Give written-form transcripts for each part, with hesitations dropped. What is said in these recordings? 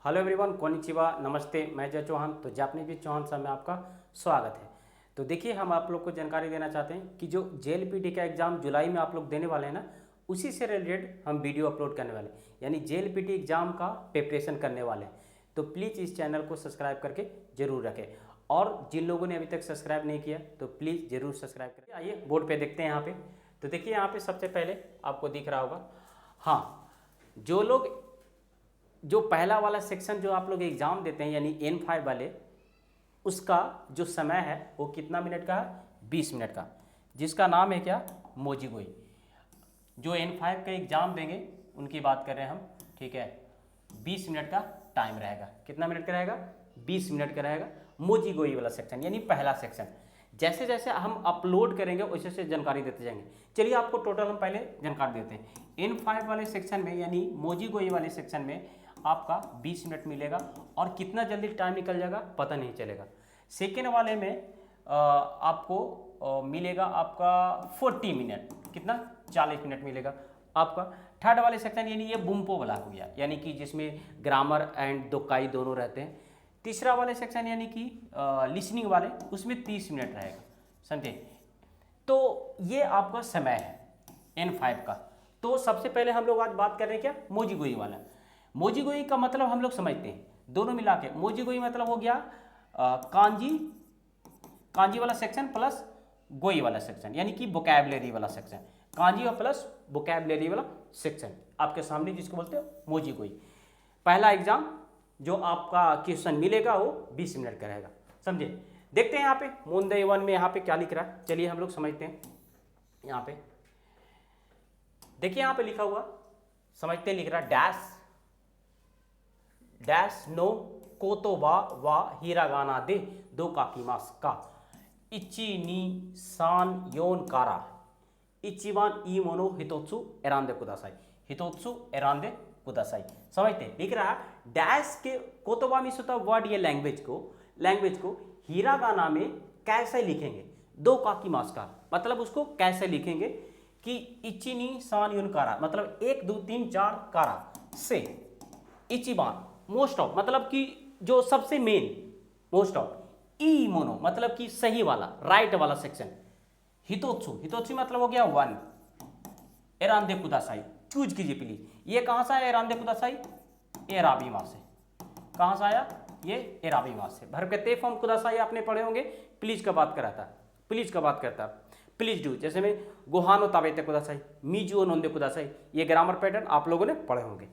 Hello everyone, konnichiwa, नमस्ते। मैं जय चौहान। तो जापानीज चौहान साहब में आपका स्वागत है। तो देखिए, हम आप लोग को जानकारी देना चाहते हैं कि जो जेएलपीटी का एग्ज़ाम जुलाई में आप लोग देने वाले हैं ना, उसी से रिलेटेड हम वीडियो अपलोड करने वाले हैं, यानी जेएलपीटी एग्ज़ाम का प्रिपरेशन करने वाले हैं। तो प्लीज़ इस चैनल को सब्सक्राइब करके जरूर रखें, और जिन लोगों ने अभी तक सब्सक्राइब नहीं किया तो प्लीज़ ज़रूर सब्सक्राइब करें। आइए बोर्ड पर देखते हैं यहाँ पे। तो देखिए, यहाँ पे सबसे पहले आपको दिख रहा होगा, हाँ, जो पहला वाला सेक्शन जो आप लोग एग्ज़ाम देते हैं यानी N5 वाले, उसका जो समय है वो कितना मिनट का है? 20 मिनट का, जिसका नाम है क्या? मोजीगोई। जो N5 का एग्ज़ाम देंगे उनकी बात कर रहे हैं हम, ठीक है। 20 मिनट का टाइम रहेगा। कितना मिनट का रहेगा? 20 मिनट का रहेगा। मोजीगोई वाला सेक्शन यानी पहला सेक्शन। जैसे जैसे हम अपलोड करेंगे वैसे वैसे जानकारी देते जाएंगे। चलिए, आपको टोटल हम पहले जानकारी देते हैं। N5 वाले सेक्शन में यानी मोजीगोई वाले सेक्शन में आपका 20 मिनट मिलेगा, और कितना जल्दी टाइम निकल जाएगा पता नहीं चलेगा। सेकेंड वाले में आपको मिलेगा आपका 40 मिनट, कितना? 40 मिनट मिलेगा आपका। थर्ड वाले सेक्शन यानी ये बुम्पो वाला हो गया, यानी कि जिसमें ग्रामर एंड दोकाई दोनों रहते हैं। तीसरा वाले सेक्शन यानी कि लिसनिंग वाले, उसमें 30 मिनट रहेगा, समझे। तो ये आपका समय है N5 का। तो सबसे पहले हम लोग आज बात कर रहे हैं क्या? मोजीगोई वाला। मोजीगोई का मतलब हम लोग समझते हैं, दोनों मिला के मोजीगोई मतलब हो गया कांजी वाला सेक्शन प्लस गोई वाला सेक्शन, यानी कि वोकैबुलरी वाला सेक्शन। कांजी और प्लस वोकैबुलरी वाला सेक्शन आपके सामने, जिसको बोलते हैं मोजीगोई। पहला एग्जाम जो आपका क्वेश्चन मिलेगा वो 20 मिनट का रहेगा, समझे। देखते हैं यहाँ पे मुंदई 1 में यहाँ पे क्या लिख रहा है, चलिए हम लोग समझते हैं। यहाँ पे देखिए, यहाँ पे लिखा हुआ, समझते लिख रहा डैश नो कोतो वा हिरागाना दे दो काकीमास का इची नी सान योन कारा इचिबान ई मोनो हितोत्सु एरांदे कुदासाई, हितोत्सु एरांदे कुदासाई। समझते हैं, लिख रहा है डैश के कोतोबा में होता वर्ड, ये लैंग्वेज को हिरागाना में कैसे लिखेंगे? दो काकीमास का मतलब उसको कैसे लिखेंगे कि इचिनी सान योन कारा मतलब 1 2 3 4 कारा से इचिबान मोस्ट ऑफ मतलब कि जो सबसे main, most of E mono मतलब कि सही वाला, राइट वाला सेक्शन। हितोत्सु मतलब हो गया 1। एरांदे कुदासाई चूज कीजिए प्लीज। ये कहां से आया एरांदे कुदासाई? एराबी मां से। कहां से आया ये? एराबी मां से। भर के ते फॉर्म कुदासाई आपने पढ़े होंगे। प्लीज का बात कराता, प्लीज का बात करता, प्लीज डू। जैसे में गोहानो ताबेते कुदासाई, मीजुओ नोंदे कुदासाई, ये ग्रामर पैटर्न आप लोगों ने पढ़े होंगे।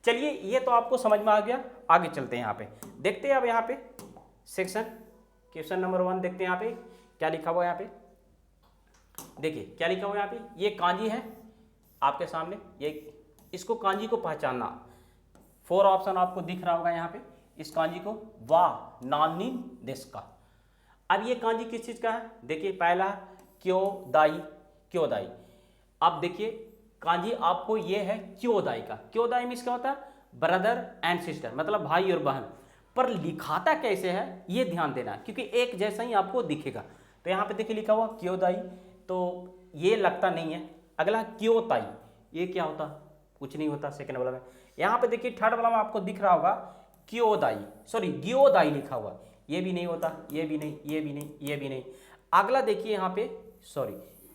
चलिए, ये तो आपको समझ में आ गया। आगे चलते हैं, यहाँ पे देखते हैं। अब यहाँ पे सेक्शन क्वेश्चन नंबर 1 देखते हैं। यहाँ पे क्या लिखा हुआ है? यहाँ पे देखिए क्या लिखा हुआ है। यहाँ पे ये कांजी है आपके सामने, ये इसको कांजी को पहचानना। 4 ऑप्शन आपको दिख रहा होगा यहाँ पे। इस कांजी को वाह नानिन देश का। अब ये कांजी किस चीज का है? देखिए, पहला क्योदाई। अब देखिए कांजी आपको ये है क्योदाई का। क्योदाई मीन्स क्या होता है? ब्रदर एंड सिस्टर, मतलब भाई और बहन। पर लिखाता कैसे है ये ध्यान देना, क्योंकि एक जैसा ही आपको दिखेगा। तो यहाँ पे देखिए लिखा हुआ क्योदाई, तो ये लगता नहीं है। अगला क्योताई, ये क्या होता? कुछ नहीं होता सेकंड वाला में। यहाँ पे देखिए थर्ड वाला में आपको दिख रहा होगा ग्योदाई लिखा हुआ, ये भी नहीं होता, ये भी नहीं, ये भी नहीं, ये भी नहीं। अगला देखिए यहाँ पे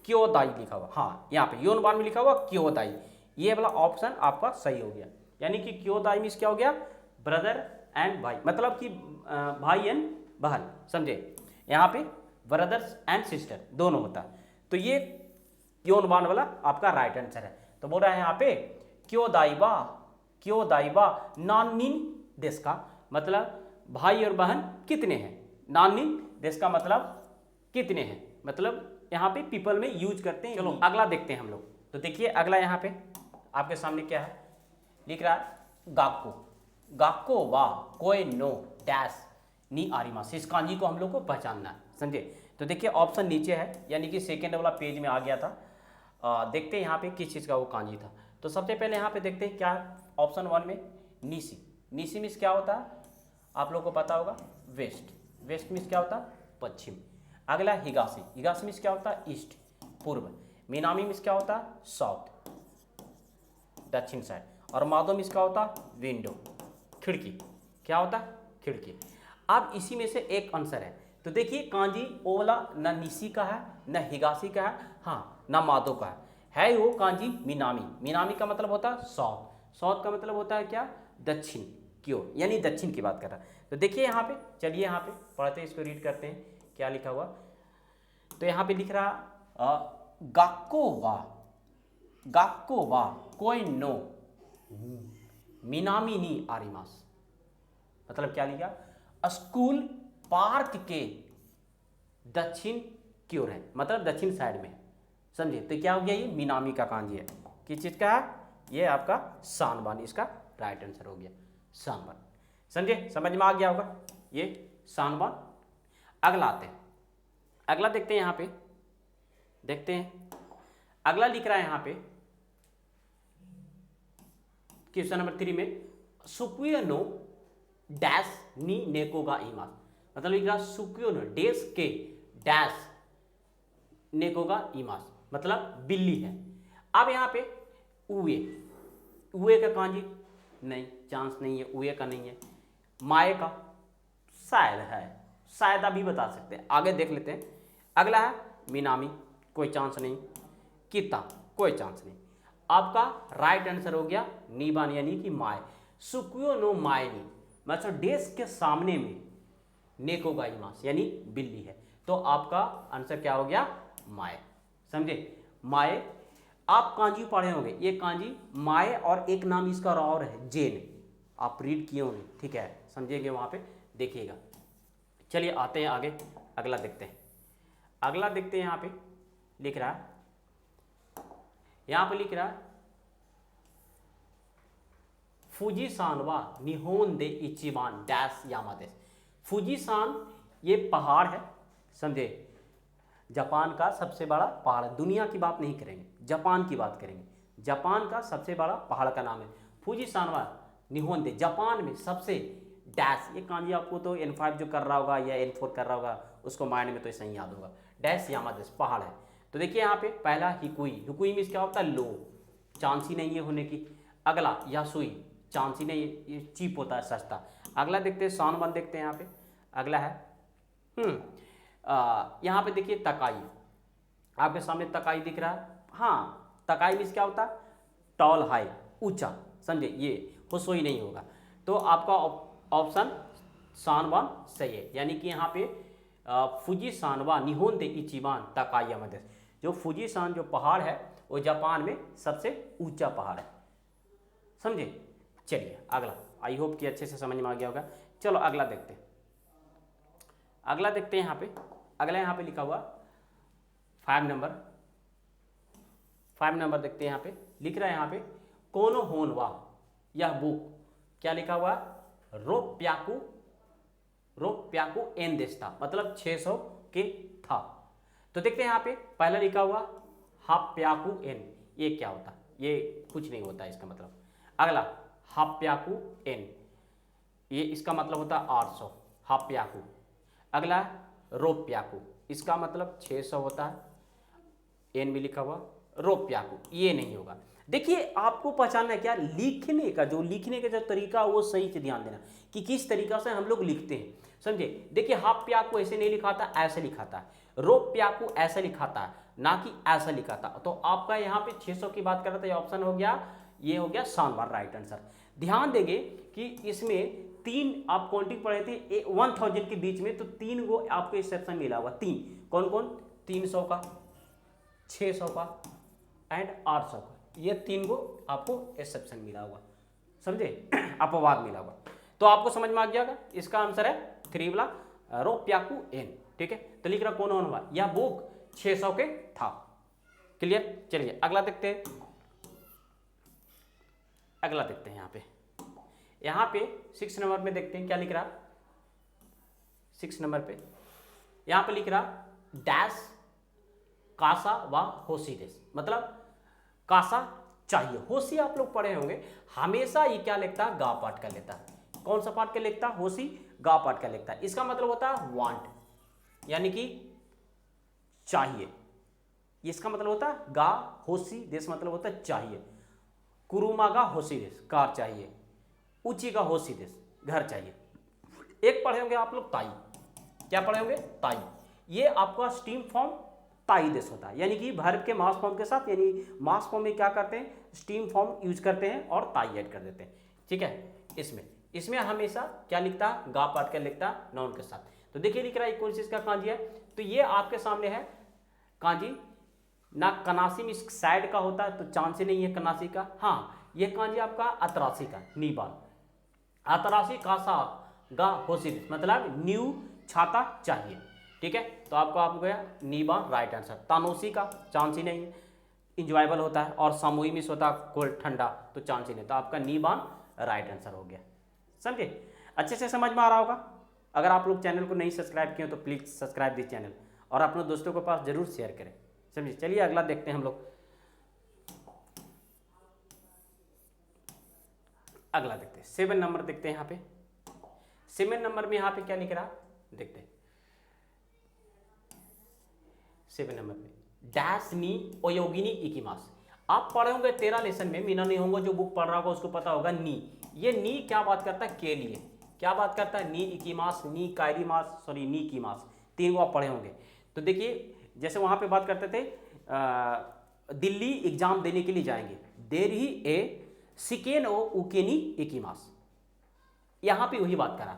क्योदाई लिखा हुआ, हाँ यहाँ पे योनबान में लिखा हुआ क्योदाई। ये वाला ऑप्शन आपका सही हो गया, यानी कि क्योदाई मीन्स क्या हो गया? ब्रदर एंड भाई, मतलब कि भाई एंड बहन, समझे। यहाँ पे ब्रदर्स एंड सिस्टर दोनों होता है। तो ये योनबान वाला आपका राइट आंसर है। तो बोल रहा है यहाँ पे क्योदाइबा नानिन देश का, मतलब भाई और बहन कितने हैं। नानिन देश का मतलब कितने हैं, मतलब यहाँ पे पीपल में यूज करते हैं। चलो अगला देखते हैं हम लोग। तो देखिए अगला यहाँ पे आपके सामने क्या है, लिख रहा है गाक्को वा कोई नो डैश नी आरिमास। इस कांजी को हम लोग को पहचानना है, समझे। तो देखिए ऑप्शन नीचे है, यानी कि सेकेंड वाला पेज में आ गया था। देखते हैं यहाँ पे किस चीज़ का वो कांजी था। तो सबसे पहले यहाँ पे देखते हैं क्या ऑप्शन 1 में नीसी मीन्स क्या होता है? आप लोग को पता होगा वेस्ट मीन्स क्या होता है? पश्चिम। अगला हिगासी मीन्स क्या होता है? ईस्ट, पूर्व। मिनामी मीन्स क्या होता है? साउथ, दक्षिण साइड। और मादो मीन्स क्या होता है? विंडो, खिड़की। क्या होता है? खिड़की। अब इसी में से एक आंसर है, तो देखिए कांजी ओ वाला न निशी का है, न हिगासी का है, हाँ न मादो का है वो कांजी मिनामी। मिनामी का मतलब होता है साउथ, साउथ का मतलब होता है क्या? दक्षिण की ओर, यानी दक्षिण की बात कर रहा है। तो देखिए यहाँ पे, चलिए यहाँ पे पढ़ते हैं, इसको रीड करते हैं क्या लिखा हुआ। तो यहाँ पे लिख रहा गाक्को वा, गाक्को वा कोई नो मिनामी नी आरिमास। मतलब क्या लिखा? स्कूल पार्क के दक्षिण की ओर है, मतलब दक्षिण साइड में, समझे? तो क्या हो गया? ये मिनामी का कांजी है। किस चीज का है? ये आपका सानबान, इसका राइट आंसर हो गया सानबान। समझे? समझ में आ गया होगा ये सानबान। अगला आते हैं, अगला देखते हैं यहाँ पे, देखते हैं अगला लिख रहा है यहाँ पे क्वेश्चन नंबर 3 में, सुकुयो नो डैश नी नेकोगा इमास। मतलब लिख रहा सुकुयो नो डैश के डैश नेकोगा इमास, मतलब बिल्ली है। अब यहाँ पे उए, उए का कांजी नहीं, चांस नहीं है, उए का नहीं है। माए का शायद है, शायद अभी बता सकते हैं, आगे देख लेते हैं। अगला है मिनामी, कोई चांस नहीं। किता, कोई चांस नहीं। आपका राइट आंसर हो गया नीबान, यानी कि माए। सुकुयो नो माए नी, मतलब डेस्क के सामने में नेको गाइमास यानी बिल्ली है। तो आपका आंसर क्या हो गया? माए। समझे? माए। आप कांजी पढ़े होंगे, ये कांजी माए और एक नाम इसका और है जेन, आप रीड किए होंगे, ठीक है, समझेंगे वहां पे देखिएगा। चलिए आते हैं आगे, अगला देखते हैं। अगला देखते हैं, यहाँ पे लिख रहा है, यहाँ पे लिख रहा है फुजीसान वा निहोन दे इचिबान डैश यामादेश। फुजीसान ये पहाड़ है, समझे? जापान का सबसे बड़ा पहाड़ है। दुनिया की बात नहीं करेंगे, जापान की बात करेंगे। जापान का सबसे बड़ा पहाड़ का नाम है फुजीसान वा निहोन दे, जापान में सबसे डैश। ये कांजी आपको तो N5 जो कर रहा होगा या N4 कर रहा होगा, उसको माइंड में तो ऐसा ही याद होगा। डैश यामादेश पहाड़ है। तो देखिए यहाँ पे पहला हिकुई, हिकुई मीन्स क्या होता है? लो, चांस ही नहीं है होने की। अगला यासुई, चांस ही नहीं है, ये चीप होता है, सस्ता। अगला देखते हैं सानबन, देखते हैं यहाँ पे। अगला है यहाँ पे देखिए तकाई, आपके सामने तकाई दिख रहा है। हाँ, तकाई मीन्स क्या होता है? टॉल, हाई, ऊंचा, समझे? ये हुसोई नहीं होगा। तो आपका ऑप्शन सानबान सही है, यानी कि यहाँ पे फुजी सानवा निहोन दे इचिबान तकाई यामादेश। जो फुजी सान जो पहाड़ है वो जापान में सबसे ऊंचा पहाड़ है, समझे? चलिए अगला, आई होप कि अच्छे से समझ में आ गया होगा। चलो अगला देखते हैं, अगला देखते हैं यहाँ पे। अगला यहाँ पे लिखा हुआ 5 नंबर, 5 नंबर देखते हैं। यहाँ पे लिख रहा है, यहाँ पे कोनो होन वा, यह बुक क्या लिखा हुआ? रोप्याकू, रोप्याकू एन देस्ता, मतलब 600 के था। तो देखते हैं यहाँ पे पहला लिखा हुआ हाप्याकू एन, ये क्या होता? ये कुछ नहीं होता इसका मतलब। अगला हाप्याकू एन, ये इसका मतलब होता है 800, हाप्याकू। अगला रोप्याकू, इसका मतलब 600 होता है, एन भी लिखा हुआ। रोप्याकू ये नहीं होगा। देखिए आपको पहचानना है क्या? लिखने का जो तरीका वो सही से ध्यान देना कि किस तरीका से हम लोग लिखते हैं, समझे? देखिए हाप्याकू ऐसे नहीं लिखा था, ऐसे लिखा था। रोप्याकू ऐसे लिखा था, ना कि ऐसा लिखा था। तो आपका यहाँ पे 600 की बात कर रहा था, ये ऑप्शन हो गया, ये हो गया सानबान राइट आंसर। ध्यान देंगे कि इसमें 3 आप काउंटिंग पढ़े थे 1000 के बीच में, तो 3 गो आपको एक्सेप्शन मिला हुआ। 3 कौन कौन? 300 का, 600 का एंड 800 का, ये 3 गो आपको एक्सेप्शन मिला हुआ, समझे? अपवाद मिला हुआ। तो आपको समझ में आ गया होगा, इसका आंसर है 3 वाला रोप्याकू एन, ठीक है? तो लिख रहा कौन हुआ? यह बुक 600 के था। क्लियर? चलिए अगला देखते हैं, अगला देखते हैं। यहाँ पे 6 नंबर में देखते हैं क्या लिख रहा। 6 नंबर पे यहाँ पे लिख रहा डैश कासा व होशी देश, मतलब कासा चाहिए। होशी आप लोग पढ़े होंगे, हमेशा ये क्या लिखता है? गा पाठ का लेता है। कौन सा पाठ का लिखता है? होशी गा पाठ का लिखता है। इसका मतलब होता है वांट, यानी कि चाहिए। इसका मतलब होता है गा होशी देश, मतलब होता है चाहिए। कुरुमा गा होशी देश, कार चाहिए। उची का होशी देश, घर चाहिए। एक पढ़े होंगे आप लोग ताई, क्या पढ़े होंगे? ताई। ये आपका स्टीम फॉर्म ताई देश होता है, यानी कि वर्ब के मास फॉर्म के साथ, यानी मास फॉर्म में क्या करते हैं, स्टीम फॉर्म यूज करते हैं और ताई ऐड कर देते हैं। ठीक है, इसमें हमेशा क्या लिखता है, गा पार्टिकल लिखता है नाउन के साथ। तो देखिए लिख रहा है कौन सी इसका कांजी है, तो ये आपके सामने है कांजी ना। कनासी में इस साइड का होता है तो चांस ही नहीं है कनासी का। हाँ, ये कांजी आपका अतरासी का, नीबान। अतरासी कासा गा होशिर, मतलब न्यू छाता चाहिए। ठीक है, तो आपको गया नीबान राइट आंसर। तानोसी का चांस ही नहीं है, इंजॉयबल होता है, और सामूही मिस होता है कोल्ड ठंडा, तो चांस ही नहीं, तो आपका नीबान राइट आंसर हो गया। समझे? अच्छे से समझ में आ रहा होगा। अगर आप लोग चैनल को नहीं सब्सक्राइब किए तो प्लीज़ सब्सक्राइब दिस चैनल, और अपने दोस्तों के पास जरूर शेयर करें। समझिए? चलिए अगला देखते हैं हम लोग। अगला देखते हैं 7 नंबर देखते हैं। यहाँ पे 7 नंबर में यहाँ पे क्या लिख रहा, देखते हैं 7 नंबर में डैश नी ओयोगिनी इकिमास। आप पढ़े होंगे 13 लेसन में, मीना नहीं होगा, जो बुक पढ़ रहा होगा उसको पता होगा नी। ये नी क्या बात करता है, के लिए क्या बात करता है, नी इकिमास, नी कायरीमास, सॉरी नी कीमास, 3 को आप पढ़े होंगे। तो देखिए जैसे वहां पे बात करते थे दिल्ली एग्जाम देने के लिए जाएंगे, देर ही ए सिकेन ओ उकेनी इकिमास, यहां पे वही बात करा।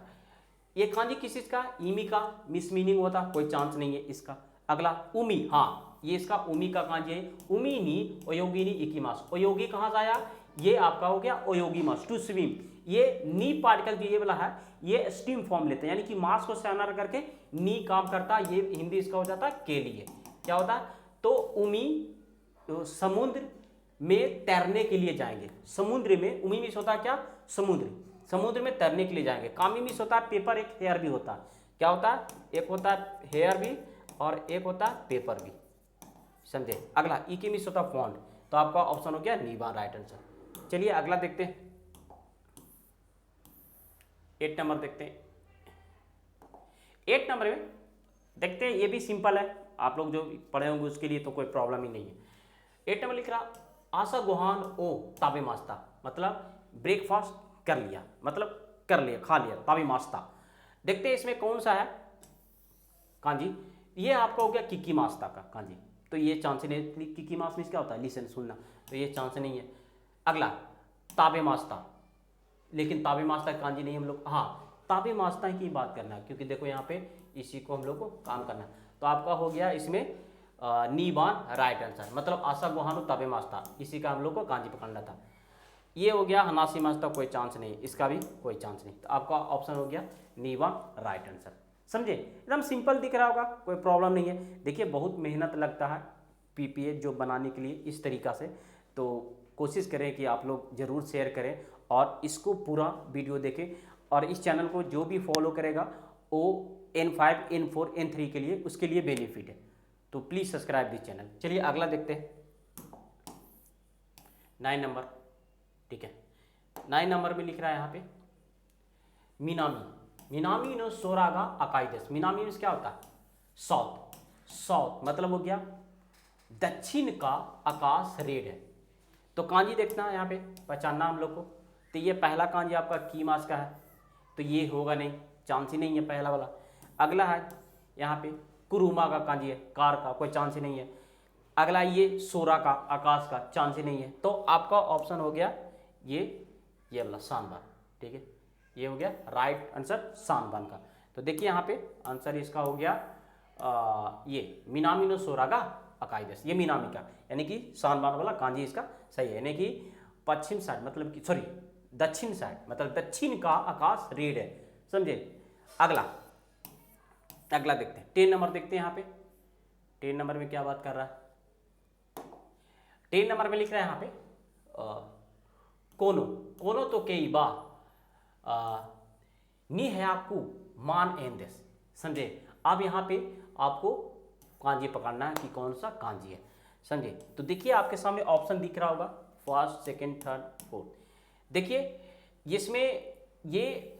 ये कांजी किस इसका, ईमी का मिस मीनिंग होता, कोई चांस नहीं है इसका। अगला उमी, हाँ ये इसका उमी का कांजी है, उमी नी ओयोगिनी इकिमास। ओयोगी कहाँ से आया, ये आपका हो गया ओयोगी मास, टू स्विम। ये नी पार्टिकल जो ये वाला है ये स्टीम फॉर्म लेते हैं, यानी कि मास को सैनर करके नी काम करता है, ये हिंदी इसका हो जाता है के लिए। क्या होता है, तो उमी तो समुद्र में तैरने के लिए जाएंगे। समुद्र में उमी मिस होता है क्या, समुद्र में तैरने के लिए जाएंगे। कामी मिस होता है पेपर, एक हेयर भी होता है। क्या होता है, एक होता है हेयर भी और एक होता है पेपर भी। समझे? अगला ई की मिस होता है फॉन्ट, तो आपका ऑप्शन हो गया नीबा राइट आंसर। चलिए अगला देखते हैं 8 नंबर देखते हैं। 8 नंबर में देखते हैं, ये भी सिंपल है, आप लोग जो पढ़े होंगे उसके लिए तो कोई प्रॉब्लम ही नहीं है। 8 नंबर लिख रहा आशा गुहान ओ ताबे मास्ता, मतलब ब्रेकफास्ट कर लिया, मतलब कर लिया, खा लिया, ताबे मास्ता। देखते हैं इसमें कौन सा है कांजी, ये आपका हो गया किकी मास्ता का कांजी, तो ये चांस नहीं। किकी मास में क्या होता है, लिसन सुनना, तो ये चांस नहीं है। अगला ताबे मास्ता, लेकिन ताबे मास्ता कांजी नहीं हम लोग, हाँ ताबे मास्ता की बात करना है, क्योंकि देखो यहाँ पे इसी को हम लोग को काम करना है। तो आपका हो गया इसमें नीबान राइट आंसर, मतलब आशा गुहानु ताबे मास्ता, इसी का हम लोग को कांजी पकड़ना था। ये हो गया हनासी मास्ता, कोई चांस नहीं, इसका भी कोई चांस नहीं, तो आपका ऑप्शन हो गया नीबान राइट आंसर। समझे? एकदम सिंपल दिख रहा होगा, कोई प्रॉब्लम नहीं है। देखिए बहुत मेहनत लगता है पीपीए जो बनाने के लिए इस तरीक़ा से, तो कोशिश करें कि आप लोग ज़रूर शेयर करें और इसको पूरा वीडियो देखें, और इस चैनल को जो भी फॉलो करेगा वो N5 N4 N3 के लिए, उसके लिए बेनिफिट है, तो प्लीज़ सब्सक्राइब दिस चैनल। चलिए अगला देखते हैं 9 नंबर। ठीक है, 9 नंबर में लिख रहा है यहाँ पे मिनामी नो सोरागा अकाइदस। मिनामी में क्या होता है, साउथ मतलब हो गया दक्षिण का आकाश रेड है। तो कांजी देखना है यहाँ पे, पहचानना हम लोग को। तो ये पहला कांजी आपका कीमास का है, तो ये होगा नहीं, चांस ही नहीं है पहला वाला। अगला है यहाँ पे कुरुमा का कांजी है, कार का, कोई चांस ही नहीं है। अगला ये सोरा का, आकाश का, चांस ही नहीं है। तो आपका ऑप्शन हो गया ये वाला शानबान। ठीक है, ये हो गया राइट आंसर शानबान का। तो देखिए यहाँ पे आंसर इसका हो गया ये मिनामी नो सोरागा अकाइदस, ये मिनामी का, यानी कि शानबान वाला कांजी इसका सही है, यानी कि पश्चिम साइड, मतलब कि सॉरी दक्षिण साइड, मतलब दक्षिण का आकाश रेड है। समझे? अगला देखते हैं 10 नंबर देखते हैं यहाँ पे। 10 नंबर में क्या बात कर रहा है, 10 नंबर में लिख रहा है यहाँ पे कोनो तो कई बा निहयाकू मान एंदेस। समझे? अब यहाँ पे आपको कांजी पकड़ना है कि कौन सा कांजी है। समझे? तो देखिए आपके सामने ऑप्शन दिख रहा होगा, फर्स्ट, सेकंड, थर्ड, फोर्थ। देखिए इसमें ये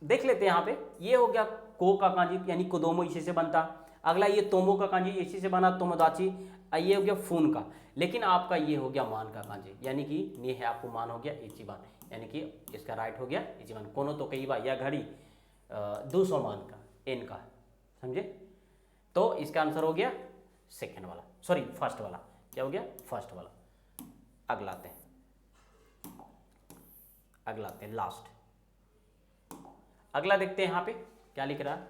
देख लेते हैं यहाँ पे, ये हो गया को का कांजी, यानी कोदोमो इसी से बनता। अगला ये तोमो का कांजी इसी से बना तोमोदाची, ये हो गया फून का, लेकिन आपका ये हो गया मान का कांजी, यानी कि ये है आपको मान हो गया इचिबान, यानी कि इसका राइट हो गया इचिबान। कोनो तो कई बार या घड़ी 200 मान का एन का, समझे? तो इसका आंसर हो गया सेकेंड वाला, सॉरी फर्स्ट वाला। क्या हो गया? फर्स्ट वाला। अगला आते हैं, अगला आते हैं लास्ट। अगला देखते हैं यहाँ पे क्या लिख रहा है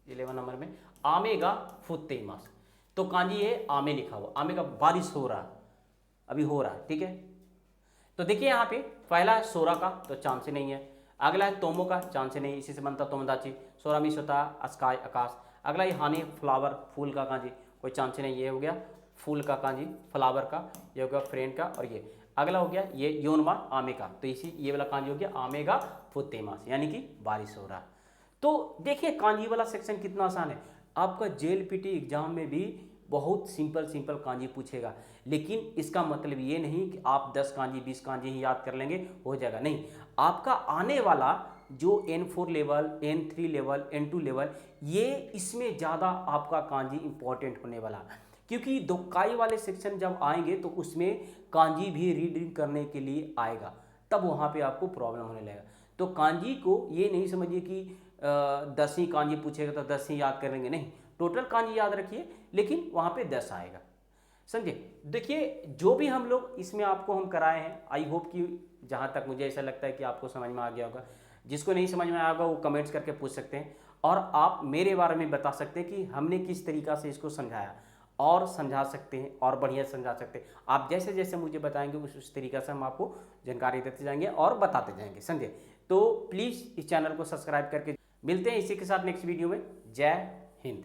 11 नंबर में, आमेगा फुत्तेमास। तो कांजी है आमे लिखा हुआ, आमे का बारिश हो रहा, अभी हो रहा है, ठीक है। तो देखिए यहाँ पे पहला है सोरा का, तो चांस ही नहीं है। अगला है तोमो का, चांस ही नहीं, इसी से बनता तोमदाची। सोरा मिस होता है स्काई आकाश। अगला ये हानि फ्लावर, फूल का कांजी, कोई चांस ही नहीं, ये हो गया फूल का कांजी, फ्लावर का, ये हो गया फ्रेंड का, और ये अगला हो गया ये योनमा आमे का, तो इसी ये वाला कांजी हो गया आमेगा फुत्तेमास, यानी कि बारिश हो रहा। तो देखिए कांजी वाला सेक्शन कितना आसान है। आपका जेएलपीटी एग्जाम में भी बहुत सिंपल सिंपल कांजी पूछेगा, लेकिन इसका मतलब ये नहीं कि आप 10 कांजी 20 कांजी ही याद कर लेंगे हो जाएगा, नहीं। आपका आने वाला जो N4 level, N3 level, N2 level, ये इसमें ज़्यादा आपका कांजी इंपॉर्टेंट होने वाला है, क्योंकि दोकाई वाले सेक्शन जब आएंगे तो उसमें कांजी भी रीडिंग करने के लिए आएगा, तब वहाँ पे आपको प्रॉब्लम होने लगेगा। तो कांजी को ये नहीं समझिए कि 10 ही कांजी पूछेगा तो 10 ही याद करेंगे, नहीं, टोटल कांजी याद रखिए, लेकिन वहाँ पे 10 आएगा, समझे? देखिए जो भी हम लोग इसमें आपको हम कराए हैं, आई होप कि जहाँ तक मुझे ऐसा लगता है कि आपको समझ में आ गया होगा। जिसको नहीं समझ में आया होगा वो कमेंट्स करके पूछ सकते हैं, और आप मेरे बारे में बता सकते हैं कि हमने किस तरीक़ा से इसको समझाया, और समझा सकते हैं और बढ़िया समझा सकते हैं। आप जैसे जैसे मुझे बताएंगे उस तरीक़ा से हम आपको जानकारी देते जाएंगे और बताते जाएंगे, समझे? तो प्लीज़ इस चैनल को सब्सक्राइब करके मिलते हैं इसी के साथ नेक्स्ट वीडियो में। जय हिंद।